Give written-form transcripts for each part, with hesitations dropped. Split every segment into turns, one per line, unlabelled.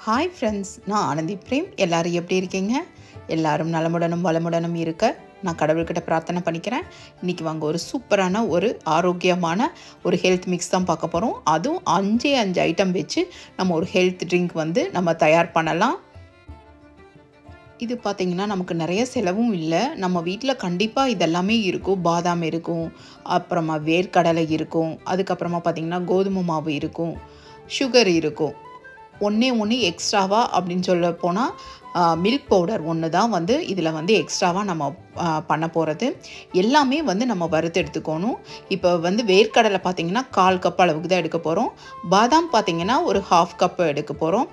Hi friends, நான் Anandhi frame. எல்லாரும் எப்படி இருக்கீங்க? எல்லாரும் நலமுடனும் வளமுடனும் இருக்க நான் கடவுள்கிட்ட பிரார்த்தனை பண்ணிக்கிறேன். இன்றைக்கி வாங்க ஒரு சூப்பரான ஒரு ஆரோக்கியமான ஒரு ஹெல்த் மிக்ஸ் தான் பார்க்க போகிறோம். அதுவும் 5 ஐட்டம் வச்சு நம்ம ஒரு ஹெல்த் ட்ரிங்க் வந்து நம்ம தயார் பண்ணலாம். இது பார்த்திங்கன்னா நமக்கு நிறைய செலவும் இல்லை. நம்ம வீட்டில் கண்டிப்பாக இதெல்லாமே இருக்கும். பாதாம் இருக்கும், அப்புறமா வேர்க்கடலை இருக்கும், அதுக்கப்புறமா பார்த்திங்கன்னா கோதுமை மாவு இருக்கும், சுகர் இருக்கும். ஒன்று எக்ஸ்ட்ராவா அப்படின்னு சொல்ல போனால் மில்க் பவுடர் ஒன்று தான் வந்து இதில் வந்து எக்ஸ்ட்ராவாக நம்ம பண்ண போகிறது. எல்லாமே வந்து நம்ம வறுத்து எடுத்துக்கணும். இப்போ வந்து வேர்க்கடலை பார்த்திங்கன்னா 1/4 கப் அளவுக்கு தான் எடுக்க போகிறோம். பாதாம் பார்த்திங்கன்னா ஒரு 1/2 கப் எடுக்க போகிறோம்.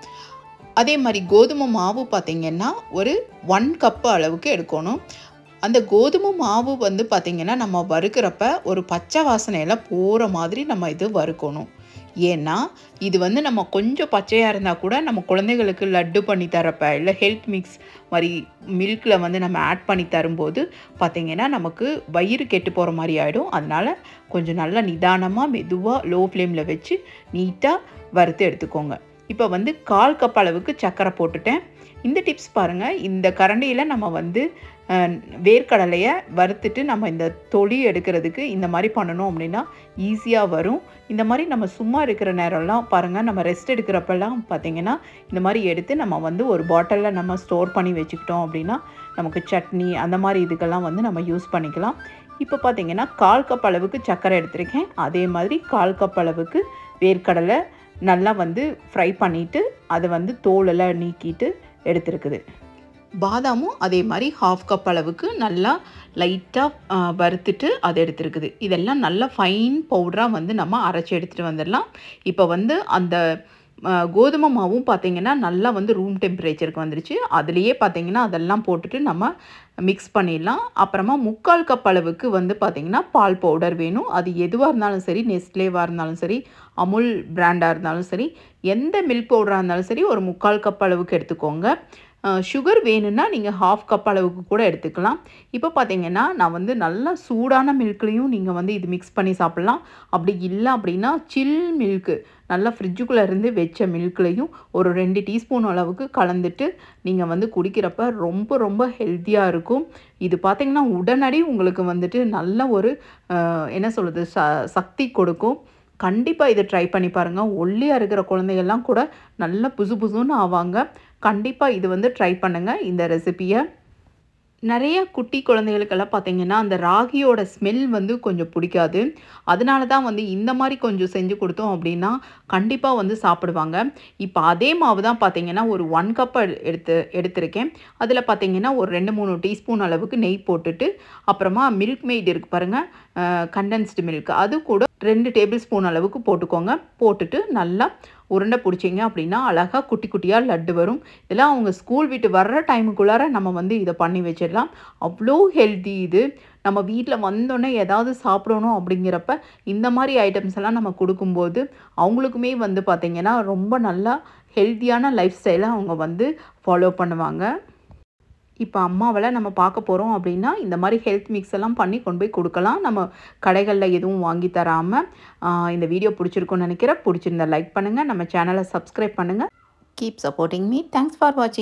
அதே மாதிரி கோதுமை மாவு பார்த்திங்கன்னா ஒரு 1 கப்பு அளவுக்கு எடுக்கணும். அந்த கோதுமை மாவு வந்து பார்த்திங்கன்னா நம்ம வறுக்கிறப்ப ஒரு பச்சை வாசனையில் போகிற மாதிரி நம்ம இது வறுக்கணும். ஏன்னா இது வந்து நம்ம கொஞ்சம் பச்சையாக இருந்தால் கூட நம்ம குழந்தைகளுக்கு லட்டு பண்ணி தரப்ப இல்லை ஹெல்த் மிக்ஸ் மாதிரி மில்கில் வந்து நம்ம ஆட் பண்ணி தரும்போது பார்த்திங்கன்னா நமக்கு வயிறு கெட்டு போகிற மாதிரி ஆகிடும். அதனால் கொஞ்சம் நல்லா நிதானமாக மெதுவாக லோ ஃப்ளேமில் வச்சு நீட்டாக வறுத்து எடுத்துக்கோங்க. இப்போ வந்து 1/4 கப் அளவுக்கு சர்க்கரை போட்டுட்டேன். இந்த டிப்ஸ் பாருங்கள். இந்த கரண்டியில் நம்ம வந்து வேர்க்கடலையை வறுத்துட்டு நம்ம இந்த தொளி எடுக்கிறதுக்கு இந்த மாதிரி பண்ணணும் அப்படின்னா ஈஸியாக வரும். இந்த மாதிரி நம்ம சும்மா இருக்கிற நேரம்லாம் பாருங்கள், நம்ம ரெஸ்ட் எடுக்கிறப்பெல்லாம் பார்த்திங்கன்னா இந்த மாதிரி எடுத்து நம்ம வந்து ஒரு பாட்டிலில் நம்ம ஸ்டோர் பண்ணி வச்சுக்கிட்டோம் அப்படின்னா நமக்கு சட்னி அந்த மாதிரி இதுக்கெல்லாம் வந்து நம்ம யூஸ் பண்ணிக்கலாம். இப்போ பார்த்திங்கன்னா 1/4 கப் அளவுக்கு சர்க்கரை எடுத்திருக்கேன். அதே மாதிரி 1/4 கப் அளவுக்கு வேர்க்கடலை நல்லா வந்து ஃப்ரை பண்ணிவிட்டு அதை வந்து தோலெல்லாம் நீக்கிட்டு எடுத்துருக்குது. பாதாமும் அதே மாதிரி 1/2 கப் அளவுக்கு நல்லா லைட்டாக வறுத்துட்டு அதை எடுத்துருக்குது. இதெல்லாம் நல்லா ஃபைன் பவுடராக வந்து நம்ம அரைச்சி எடுத்துகிட்டு வந்துடலாம். இப்போ வந்து அந்த கோதுமை மாவும் பார்த்திங்கன்னா நல்லா வந்து ரூம் டெம்பரேச்சருக்கு வந்துருச்சு. அதுலேயே பார்த்திங்கன்னா அதெல்லாம் போட்டுட்டு நம்ம மிக்ஸ் பண்ணிடலாம். அப்புறமா 3/4 கப் அளவுக்கு வந்து பார்த்திங்கன்னா பால் பவுடர் வேணும். அது எதுவாக இருந்தாலும் சரி, நெஸ்ட்லேவாக இருந்தாலும் சரி, அமுல் பிராண்டாக இருந்தாலும் சரி, எந்த மில்க் பவுடராக இருந்தாலும் சரி ஒரு 3/4 கப் அளவுக்கு எடுத்துக்கோங்க. சுகர் வேணும்னா நீங்கள் 1/2 கப் அளவுக்கு கூட எடுத்துக்கலாம். இப்போ பார்த்திங்கன்னா நான் வந்து நல்லா சூடான மில்க்லேயும் நீங்கள் வந்து இது மிக்ஸ் பண்ணி சாப்பிட்லாம். அப்படி இல்லை அப்படின்னா சில் மில்க்கு நல்லா ஃப்ரிட்ஜுக்குள்ளே இருந்து வச்ச மில்க்லேயும் ஒரு 2 டீஸ்பூன் அளவுக்கு கலந்துட்டு நீங்கள் வந்து குடிக்கிறப்ப ரொம்ப ரொம்ப ஹெல்த்தியாக இருக்கும். இது பார்த்திங்கன்னா உடனடி உங்களுக்கு வந்துட்டு நல்ல ஒரு என்ன சொல்கிறது சக்தி கொடுக்கும். கண்டிப்பாக இதை ட்ரை பண்ணி பாருங்கள். ஒல்லியாக இருக்கிற குழந்தைகள்லாம் கூட நல்லா புசு புசுன்னு ஆவாங்க. கண்டிப்பாக இது வந்து ட்ரை பண்ணுங்கள் இந்த ரெசிப்பியை. நிறைய குட்டி குழந்தைகளுக்கெல்லாம் பார்த்திங்கன்னா அந்த ராகியோட ஸ்மெல் வந்து கொஞ்சம் பிடிக்காது. அதனால தான் வந்து இந்த மாதிரி கொஞ்சம் செஞ்சு கொடுத்தோம் அப்படின்னா கண்டிப்பாக வந்து சாப்பிடுவாங்க. இப்போ அதே மாவு தான் பார்த்திங்கன்னா ஒரு 1 கப் எடுத்திருக்கேன். அதில் பார்த்திங்கன்னா ஒரு 2-3 டீஸ்பூன் அளவுக்கு நெய் போட்டுட்டு அப்புறமா மில்க் மெய்ட் இருக்குது பாருங்கள், கண்டென்ஸ்டு மில்க், அது கூட 2 டேபிள் ஸ்பூன் அளவுக்கு போட்டுக்கோங்க. போட்டுட்டு நல்லா உருண்டை பிடிச்சிங்க அப்படின்னா அழகாக குட்டி குட்டியாக லட்டு வரும். இதெல்லாம் அவங்க ஸ்கூல் விட்டு வர்ற டைமுக்குள்ளார நம்ம வந்து இதை பண்ணி வச்சிடலாம். அவ்வளோ ஹெல்த்தி இது. நம்ம வீட்டில் வந்தோடனே ஏதாவது சாப்பிடணும் அப்படிங்கிறப்ப இந்த மாதிரி ஐட்டம்ஸ் எல்லாம் நம்ம கொடுக்கும்போது அவங்களுக்குமே வந்து பார்த்திங்கன்னா ரொம்ப நல்லா ஹெல்த்தியான லைஃப் ஸ்டைலை அவங்க வந்து ஃபாலோ பண்ணுவாங்க. இப்போ அம்மாவெல்லாம் நம்ம பார்க்க போகிறோம் அப்படின்னா இந்த மாதிரி ஹெல்த் மிக்ஸ் எல்லாம் பண்ணி கொண்டு போய் கொடுக்கலாம். நம்ம கடைகளில் எதுவும் வாங்கி தராமல். இந்த வீடியோ பிடிச்சிருக்குன்னு நினைக்கிறேன். பிடிச்சிருந்தா லைக் பண்ணுங்கள், நம்ம சேனலை சப்ஸ்கிரைப் பண்ணுங்கள். Keep supporting me. Thanks for வாட்சிங்.